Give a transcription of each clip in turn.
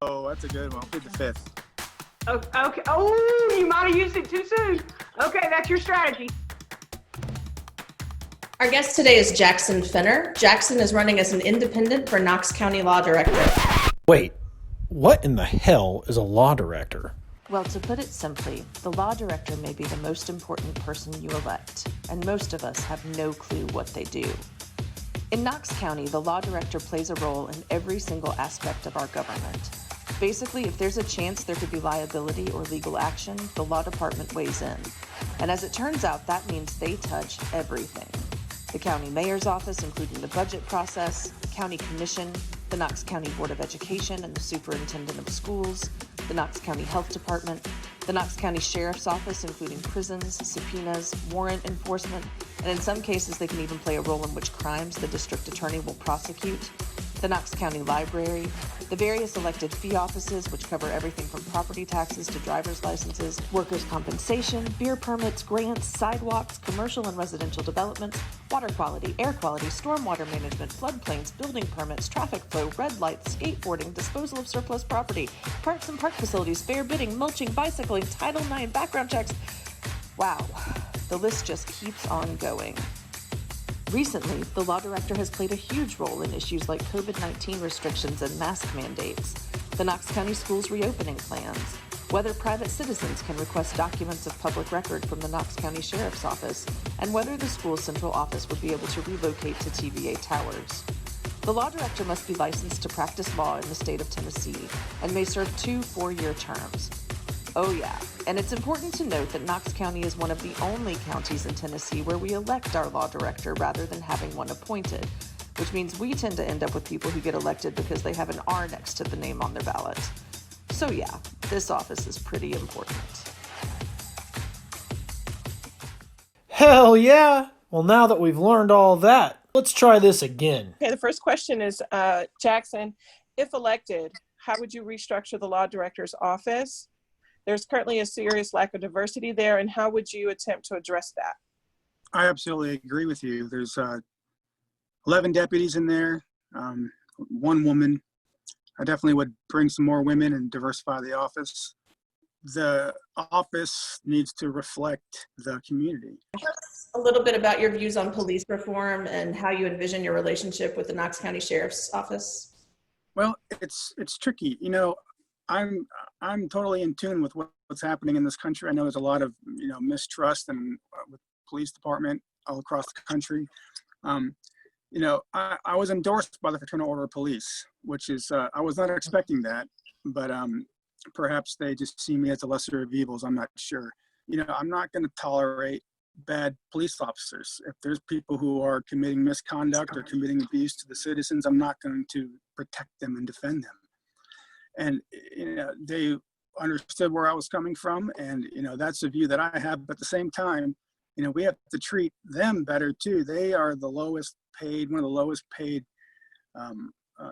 Oh, that's a good one. I'll plead the fifth. Oh, okay. Oh, you might have used it too soon. Okay, that's your strategy. Our guest today is Jackson Fenner. Jackson is running as an independent for Knox County Law Director. Wait, what in the hell is a law director? Well, to put it simply, the law director may be the most important person you elect, and most of us have no clue what they do. In Knox County, the law director plays a role in every single aspect of our government. Basically, if there's a chance there could be liability or legal action, the law department weighs in. And as it turns out, that means they touch everything. The county mayor's office, including the budget process, the county commission, the Knox County Board of Education and the superintendent of schools, the Knox County Health Department, the Knox County Sheriff's Office, including prisons, subpoenas, warrant enforcement, and in some cases they can even play a role in which crimes the district attorney will prosecute, the Knox County Library, the various elected fee offices, which cover everything from property taxes to driver's licenses, workers' compensation, beer permits, grants, sidewalks, commercial and residential developments, water quality, air quality, stormwater management, floodplains, building permits, traffic flow, red lights, skateboarding, disposal of surplus property, parks and park facilities, fair bidding, mulching, bicycling, Title IX, background checks. Wow, the list just keeps on going. Recently, the law director has played a huge role in issues like COVID-19 restrictions and mask mandates, the Knox County Schools reopening plans, whether private citizens can request documents of public record from the Knox County Sheriff's Office, and whether the school's central office would be able to relocate to TVA towers. The law director must be licensed to practice law in the state of Tennessee and may serve 2 4-year terms. Oh yeah, and it's important to note that Knox County is one of the only counties in Tennessee where we elect our law director rather than having one appointed, which means we tend to end up with people who get elected because they have an R next to the name on their ballot. So yeah, this office is pretty important. Hell yeah! Well, now that we've learned all that, let's try this again. Okay, the first question is, Jackson, if elected, how would you restructure the law director's office? There's currently a serious lack of diversity there, and how would you attempt to address that? I absolutely agree with you. There's 11 deputies in there, 1 woman. I definitely would bring some more women and diversify the office. The office needs to reflect the community. Tell us a little bit about your views on police reform and how you envision your relationship with the Knox County Sheriff's Office. Well, it's tricky. You know, I'm totally in tune with what's happening in this country. I know there's a lot of mistrust and with police department all across the country. I was endorsed by the Fraternal Order of Police, which is I was not expecting that, but perhaps they just see me as a lesser of evils. I'm not sure. I'm not going to tolerate bad police officers. If there's people who are committing misconduct or committing abuse to the citizens, I'm not going to protect them and defend them. And, they understood where I was coming from. And, that's the view that I have. But at the same time, we have to treat them better too. They are the lowest paid, one of the lowest paid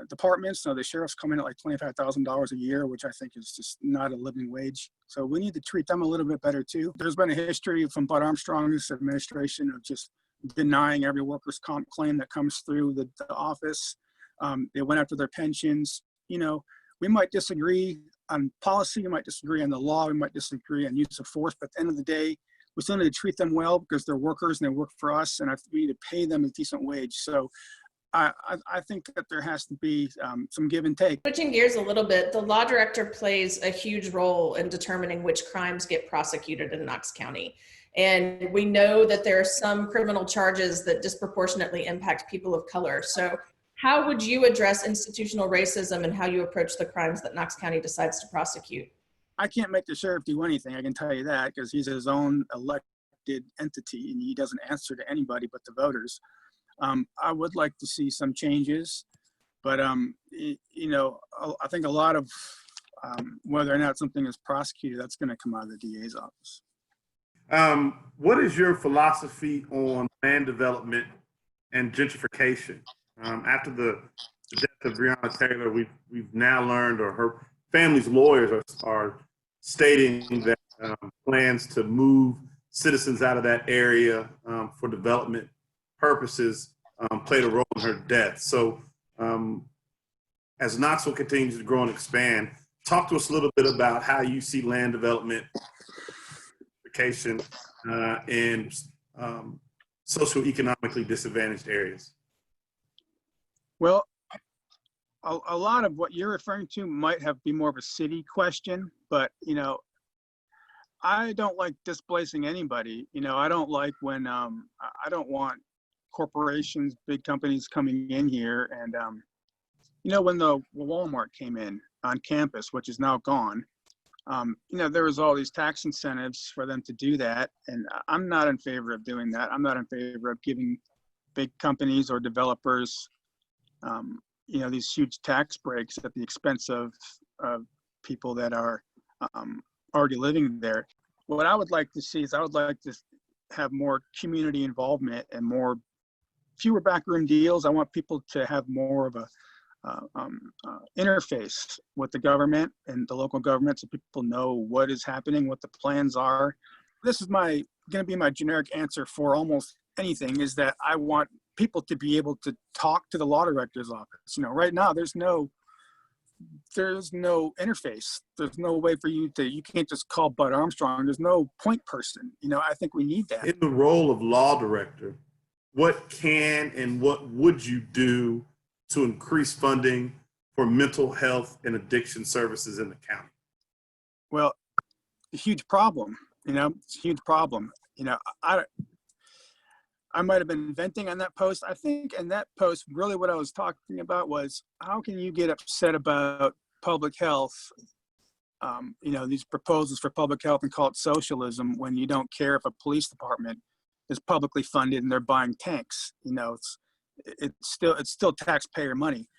departments. So the sheriffs come in at like $25,000 a year, which I think is just not a living wage. So we need to treat them a little bit better too. There's been a history from Bud Armstrong's administration of just denying every workers' comp claim that comes through the office. They went after their pensions. We might disagree on policy, we might disagree on the law, we might disagree on use of force, but at the end of the day, we still need to treat them well because they're workers and they work for us, and we need to pay them a decent wage. So I think that there has to be some give and take. Switching gears a little bit, the law director plays a huge role in determining which crimes get prosecuted in Knox County. And we know that there are some criminal charges that disproportionately impact people of color. So how would you address institutional racism and how you approach the crimes that Knox County decides to prosecute? I can't make the sheriff do anything, I can tell you that, because he's his own elected entity and he doesn't answer to anybody but the voters. I would like to see some changes, but I think a lot of whether or not something is prosecuted, that's going to come out of the DA's office. What is your philosophy on land development and gentrification? After the death of Breonna Taylor, we've now learned, or her family's lawyers are stating that plans to move citizens out of that area for development purposes played a role in her death. So as Knoxville continues to grow and expand, talk to us a little bit about how you see land development in socioeconomically disadvantaged areas. Well, a lot of what you're referring to might be more of a city question, but I don't like displacing anybody. I don't like when I don't want corporations, big companies coming in here. And when the Walmart came in on campus, which is now gone, there was all these tax incentives for them to do that, and I'm not in favor of doing that. I'm not in favor of giving big companies or developers these huge tax breaks at the expense of people that are already living there. What I would like to see is I would like to have more community involvement and fewer backroom deals. I want people to have more of a interface with the government and the local government, so people know what is happening, what the plans are. This is going to be my generic answer for almost anything, is that I want people to be able to talk to the law director's office. Right now there's no interface. There's no way for you can't just call Bud Armstrong. There's no point person. I think we need that. In the role of law director, what can and what would you do to increase funding for mental health and addiction services in the county? Well, a huge problem, it's a huge problem. I might have been venting on that post. I think in that post, really what I was talking about was, how can you get upset about public health, these proposals for public health, and call it socialism when you don't care if a police department is publicly funded and they're buying tanks? It's still taxpayer money.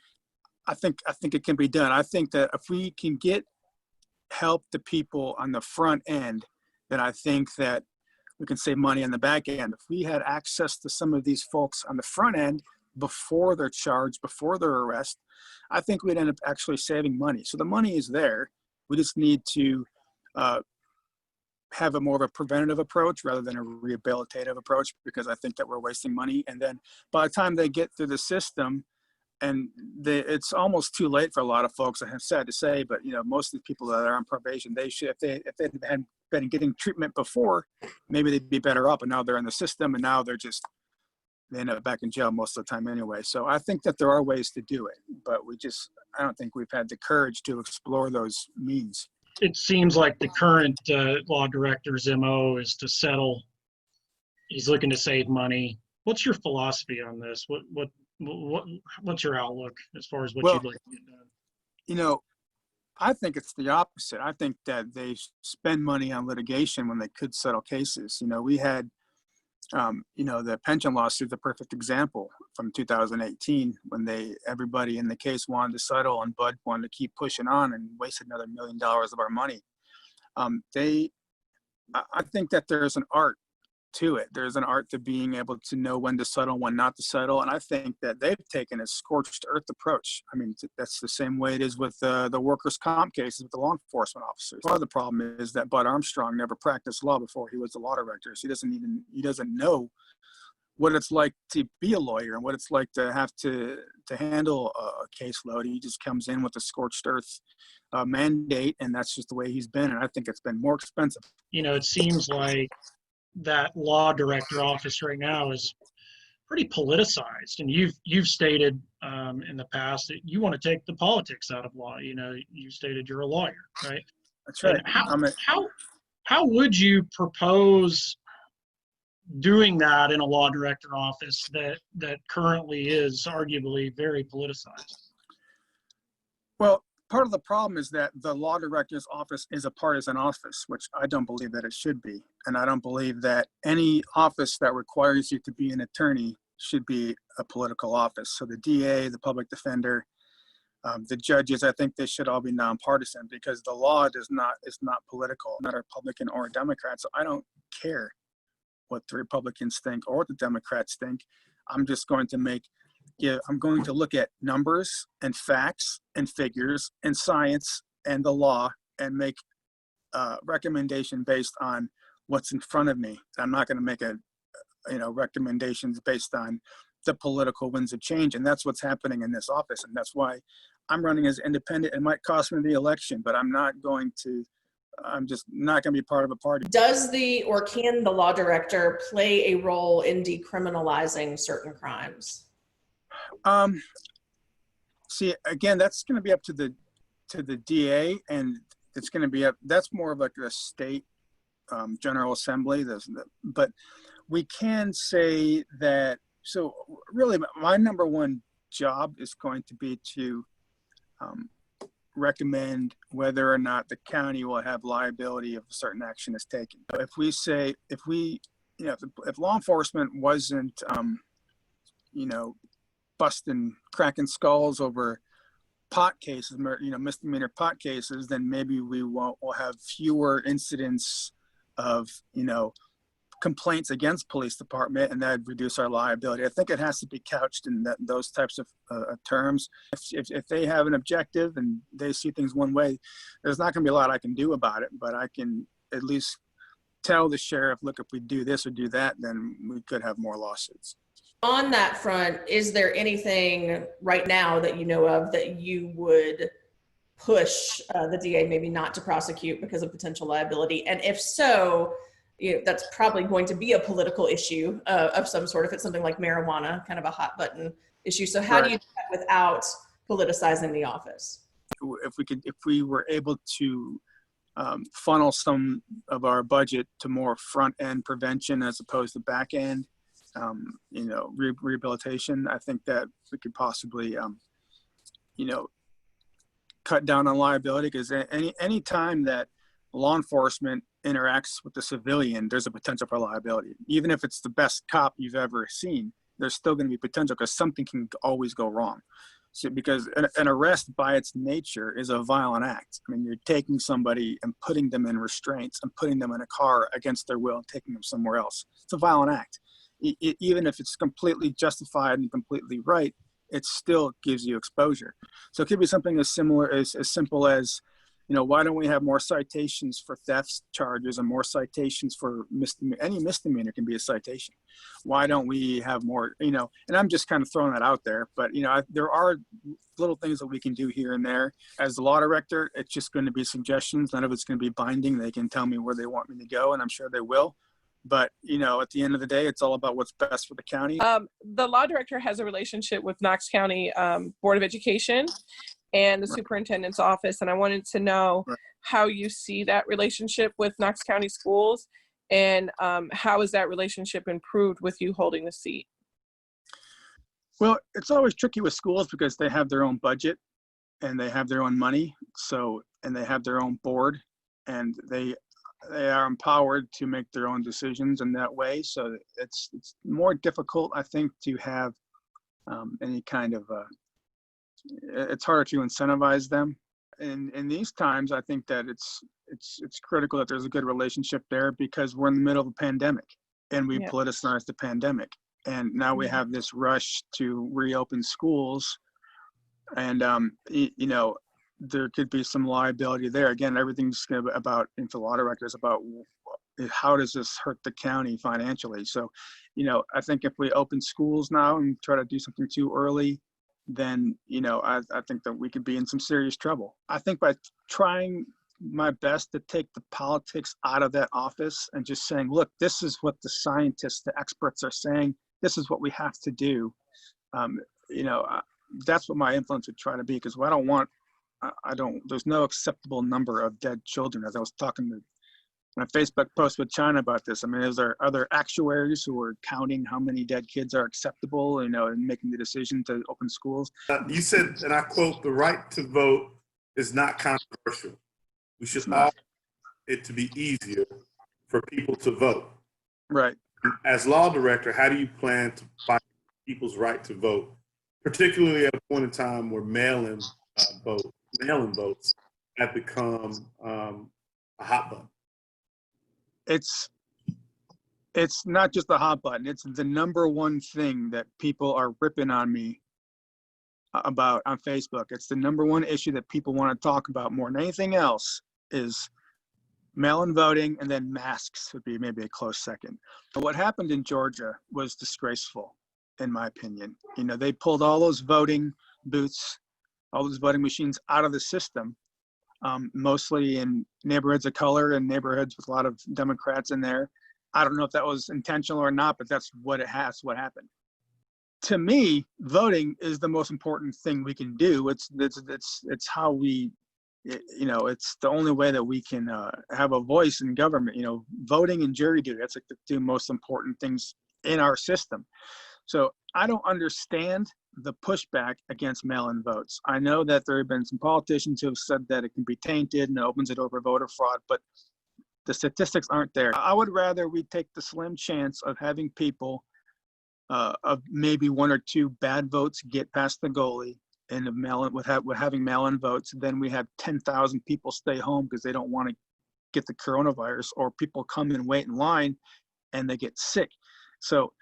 I think it can be done. I think that if we can help the people on the front end, then I think that we can save money on the back end. If we had access to some of these folks on the front end before they're charged, before their arrest, I think we'd end up actually saving money. So the money is there. We just need to have a more of a preventative approach rather than a rehabilitative approach, because I think that we're wasting money. And then by the time they get through the system, and it's almost too late for a lot of folks, I'm sad to say, but most of the people that are on probation, they should, if they had been getting treatment before, maybe they'd be better up. And now they're in the system, and now they end up back in jail most of the time anyway. So I think that there are ways to do it, but I don't think we've had the courage to explore those means. It seems like the current law director's MO is to settle. He's looking to save money. What's your philosophy on this? What's your outlook as far as what you'd like to get done? I think it's the opposite. I think that they spend money on litigation when they could settle cases. We had, the pension lawsuit, the perfect example from 2018, when everybody in the case wanted to settle and Bud wanted to keep pushing on and wasted another $1 million of our money. I think that there's an art to it. There's an art to being able to know when to settle, when not to settle. And I think that they've taken a scorched earth approach. I mean, that's the same way it is with the workers' comp cases with the law enforcement officers. Part of the problem is that Bud Armstrong never practiced law before he was the law director. So he doesn't know what it's like to be a lawyer and what it's like to have to handle a caseload. He just comes in with a scorched earth mandate, and that's just the way he's been. And I think it's been more expensive. It seems like that law director office right now is pretty politicized, and you've stated in the past that you want to take the politics out of law. You stated you're a lawyer, right? That's right. How would you propose doing that in a law director office that currently is arguably very politicized? Well, part of the problem is that the law director's office is a partisan office, which I don't believe that it should be. And I don't believe that any office that requires you to be an attorney should be a political office. So the DA, the public defender, the judges, I think they should all be nonpartisan, because the law is not political, not a Republican or a Democrat. So I don't care what the Republicans think or what the Democrats think. I'm just going to I'm going to look at numbers and facts and figures and science and the law and make a recommendation based on what's in front of me. I'm not going to make recommendations based on the political winds of change. And that's what's happening in this office. And that's why I'm running as independent. It might cost me the election, but I'm just not going to be part of a party. Does or can the law director play a role in decriminalizing certain crimes? See, again, that's going to be up to the DA, and it's going to be that's more of like a state General Assembly. But we can say that. So really, my number one job is going to be to recommend whether or not the county will have liability if a certain action is taken. If law enforcement wasn't, busting, cracking skulls over pot cases, misdemeanor pot cases, then maybe we'll have fewer incidents of, complaints against police department, and that'd reduce our liability. I think it has to be couched in those types of terms. If they have an objective and they see things one way, there's not going to be a lot I can do about it, but I can at least tell the sheriff, look, if we do this or do that, then we could have more lawsuits. On that front, is there anything right now that you know of that you would push the DA maybe not to prosecute because of potential liability? And if so, that's probably going to be a political issue of some sort if it's something like marijuana, kind of a hot button issue. So how do you do that without politicizing the office? If we were able to funnel some of our budget to more front end prevention as opposed to back end, rehabilitation, I think that we could possibly, cut down on liability, because any time that law enforcement interacts with the civilian, there's a potential for liability. Even if it's the best cop you've ever seen, there's still going to be potential because something can always go wrong. So, because an arrest by its nature is a violent act. I mean, you're taking somebody and putting them in restraints and putting them in a car against their will and taking them somewhere else. It's a violent act. Even if it's completely justified and completely right, it still gives you exposure. So it could be something as simple as, why don't we have more citations for theft charges and more citations for misdemeanor? Any misdemeanor can be a citation. Why don't we have more, and I'm just kind of throwing that out there, but, there are little things that we can do here and there. As the law director, it's just going to be suggestions. None of it's going to be binding. They can tell me where they want me to go, and I'm sure they will. But, at the end of the day, it's all about what's best for the county. The law director has a relationship with Knox County Board of Education and the superintendent's office. And I wanted to know how you see that relationship with Knox County schools, and how is that relationship improved with you holding the seat? Well, it's always tricky with schools because they have their own budget and they have their own money. And they have their own board, and they are empowered to make their own decisions in that way. So it's more difficult, I think, to have any kind of it's harder to incentivize them. In these times, I think that it's critical that there's a good relationship there, because we're in the middle of a pandemic and we politicized the pandemic. And now we have this rush to reopen schools, and, there could be some liability there. Again, everything's about, and for law directors, about how does this hurt the county financially? So, I think if we open schools now and try to do something too early, then, I think that we could be in some serious trouble. I think by trying my best to take the politics out of that office and just saying, look, this is what the scientists, the experts are saying, this is what we have to do. That's what my influence would try to be, because there's no acceptable number of dead children. As I was talking to my Facebook post with China about this, I mean, is there other actuaries who are counting how many dead kids are acceptable, and making the decision to open schools? You said, and I quote, "The right to vote is not controversial. We should offer it to be easier for people to vote." Right. As law director, how do you plan to fight people's right to vote, particularly at a point in time where mail-in votes have become a hot button? It's not just a hot button. It's the number one thing that people are ripping on me about on Facebook. It's the number one issue that people want to talk about more than anything else, is mail-in voting, and then masks would be maybe a close second. But what happened in Georgia was disgraceful, in my opinion. They pulled all those voting booths all those voting machines out of the system, mostly in neighborhoods of color and neighborhoods with a lot of Democrats in there. I don't know if that was intentional or not, but that's what what happened. To me, voting is the most important thing we can do. It's how we, it's the only way that we can have a voice in government. Voting and jury duty, that's like the two most important things in our system. So I don't understand the pushback against mail-in votes. I know that there have been some politicians who have said that it can be tainted and it opens it over voter fraud, but the statistics aren't there. I would rather we take the slim chance of having people of maybe one or two bad votes get past the goalie and with having mail-in votes, then we have 10,000 people stay home because they don't want to get the coronavirus, or people come and wait in line and they get sick. So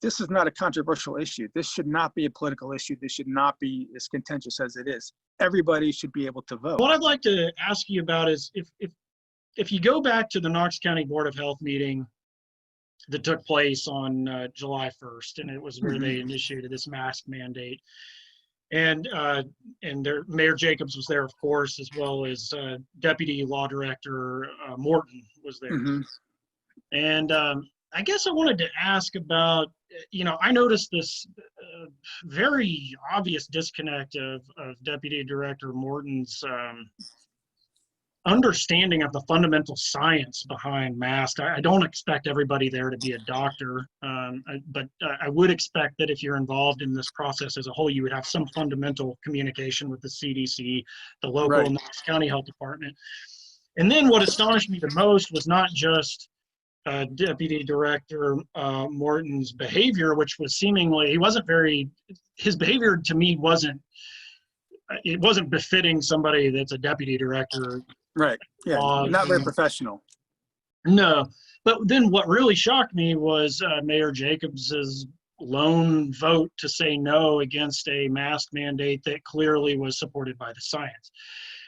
this is not a controversial issue. This should not be a political issue. This should not be as contentious as it is. Everybody should be able to vote. What I'd like to ask you about is if you go back to the Knox County Board of Health meeting that took place on July 1st, and it was where they initiated this mask mandate. And Mayor Jacobs was there, of course, as well as Deputy Law Director Morton was there. And I guess I wanted to ask about, I noticed this very obvious disconnect of Deputy Director Morton's understanding of the fundamental science behind masks. I don't expect everybody there to be a doctor, but I would expect that if you're involved in this process as a whole, you would have some fundamental communication with the CDC, the local Knox County Health Department. And then what astonished me the most was not just Deputy Director Morton's behavior, which was seemingly, his behavior to me wasn't befitting somebody that's a deputy director. Right. Yeah. Not very professional. No. But then what really shocked me was Mayor Jacobs's lone vote to say no against a mask mandate that clearly was supported by the science.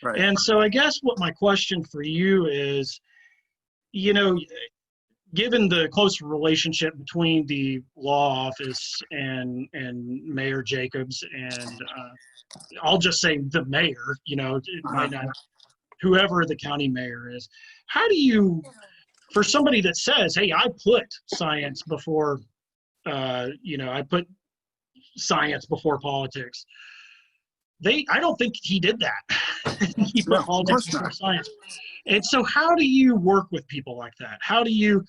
Right. And so I guess what my question for you is, given the close relationship between the law office and Mayor Jacobs and I'll just say the mayor, it might not, whoever the county mayor is, how do you, for somebody that says, hey, I put science before, I put science before politics. I don't think he did that. He put politics before science. And so how do you work with people like that? How do you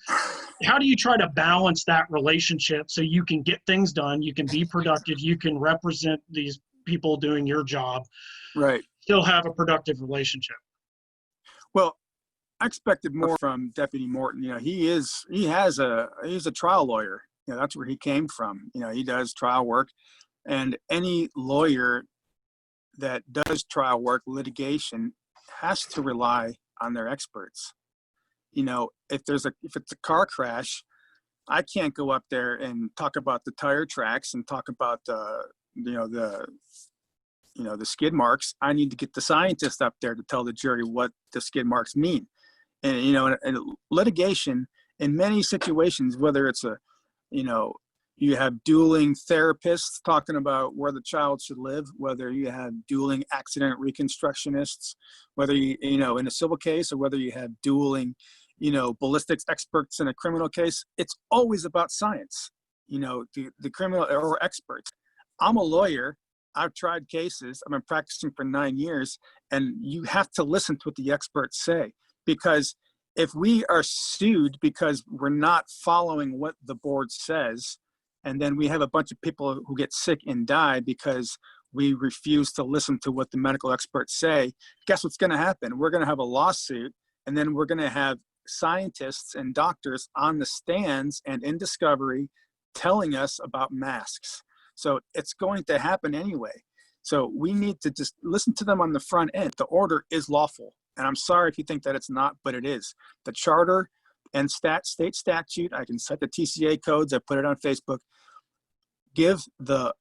try to balance that relationship so you can get things done, you can be productive, you can represent these people doing your job, right? Still have a productive relationship? Well, I expected more from Deputy Morton. He's a trial lawyer. That's where he came from. He does trial work, and any lawyer that does trial work, litigation, has to rely on their experts. If it's a car crash, I can't go up there and talk about the tire tracks and talk about the skid marks. I need to get the scientist up there to tell the jury what the skid marks mean. And in litigation, in many situations, whether it's you have dueling therapists talking about where the child should live, whether you have dueling accident reconstructionists, whether in a civil case, or whether you have dueling ballistics experts in a criminal case, it's always about science. The criminal or experts. I'm a lawyer. I've tried cases. I've been practicing for 9 years, and you have to listen to what the experts say, because if we are sued because we're not following what the board says, and then we have a bunch of people who get sick and die because we refuse to listen to what the medical experts say, guess what's going to happen? We're going to have a lawsuit, and then we're going to have scientists and doctors on the stands and in discovery telling us about masks. So it's going to happen anyway. So we need to just listen to them on the front end. The order is lawful. And I'm sorry if you think that it's not, but it is. The charter and state statute, I can cite the TCA codes, I put it on Facebook, give the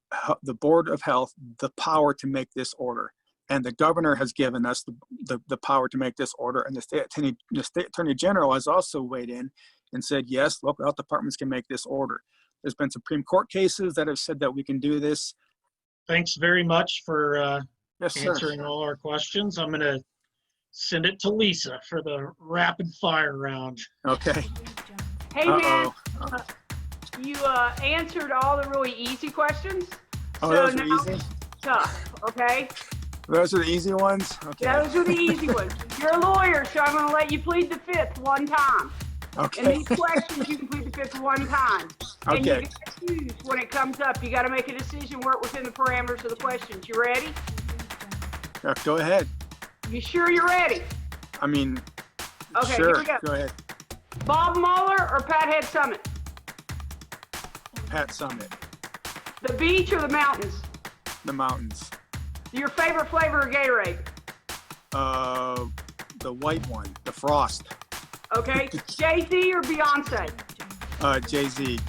Board of Health the power to make this order. And the governor has given us the power to make this order. And the state attorney general has also weighed in and said, yes, local health departments can make this order. There's been Supreme Court cases that have said that we can do this. Thanks very much for Yes, sir. answering all our questions. I'm going to send it to Lisa for the rapid fire round. Okay. Hey, man, Uh-oh. you answered all the really easy questions. Oh, so those are now easy? tough, okay? Those are the easy ones? Okay. Those are the easy ones. You're a lawyer, so I'm going to let you plead the fifth one time. In Okay. these questions, you can plead the fifth one time. And you Okay. got to choose when it comes up. You got to make a decision, work within the parameters of the questions. You ready? Go ahead. You sure you're ready? I mean, Okay, sure. here we go. Go ahead. Bob Mueller or Pathead Summit? Pat Summit. The beach or the mountains? The mountains. Your favorite flavor of Gatorade? The white one. The Frost. Okay. Jay-Z or Beyonce? Jay-Z.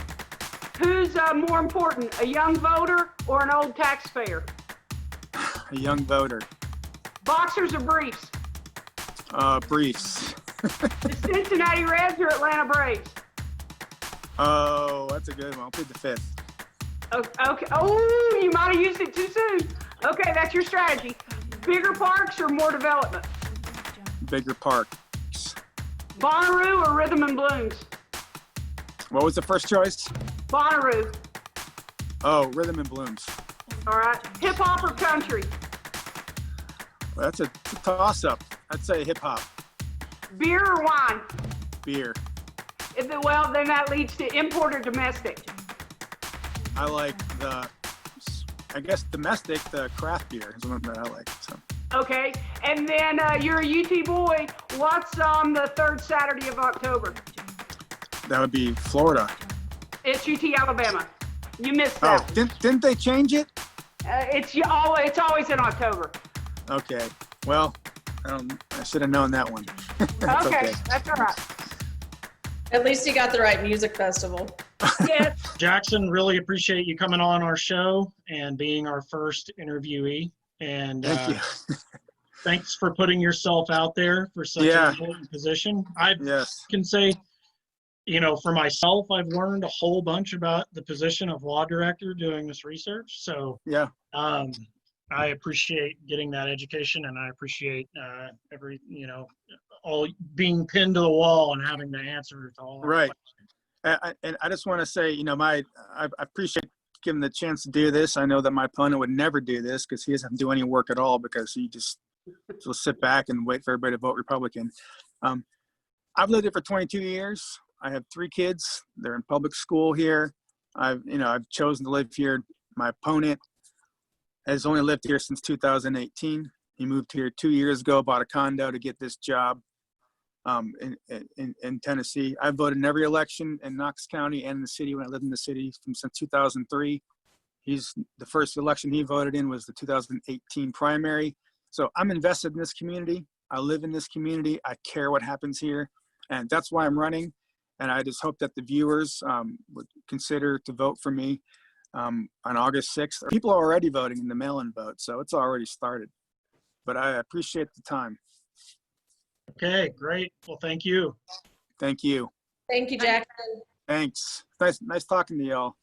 Who's more important, a young voter or an old taxpayer? A young voter. Boxers or briefs? Briefs. The Cincinnati Reds or Atlanta Braves? Oh, that's a good one. I'll plead the fifth. Okay. Oh, you might have used it too soon. Okay, that's your strategy. Bigger parks or more development? Bigger parks. Bonnaroo or Rhythm and Blooms? What was the first choice? Bonnaroo. Oh, Rhythm and Blooms. All right. Hip hop or country? Well, that's a toss-up. I'd say hip-hop. Beer or wine? Beer. Well, then that leads to import or domestic. I like I guess domestic, the craft beer is one that I like. So. Okay. And then you're a UT boy. What's on the third Saturday of October? That would be Florida. It's UT Alabama. You missed Oh, that. didn't they change it? It's always in October. Okay. Well, I should have known that one. That's Okay, that's all right. At least you got the right music festival. Yes. Jackson, really appreciate you coming on our show and being our first interviewee. And Thank you. thanks for putting yourself out there for such an important position. I Yes. can say, for myself, I've learned a whole bunch about the position of law director doing this research. So Yeah. I appreciate getting that education, and I appreciate all being pinned to the wall and having to answer to all. Right. And I just want to say, I appreciate giving the chance to do this. I know that my opponent would never do this because he doesn't do any work at all because he just will sit back and wait for everybody to vote Republican. I've lived here for 22 years. I have 3 kids. They're in public school here. I've chosen to live here. My opponent has only lived here since 2018. He moved here 2 years ago, bought a condo to get this job in Tennessee. I voted in every election in Knox County and in the city when I lived in the city since 2003. The first election he voted in was the 2018 primary. So I'm invested in this community. I live in this community. I care what happens here. And that's why I'm running. And I just hope that the viewers would consider to vote for me on August 6th. People are already voting in the mail-in vote, so it's already started. But I appreciate the time. Okay, great. Well, thank you. Thank you. Thank you, Jackson. Thanks. Nice talking to y'all.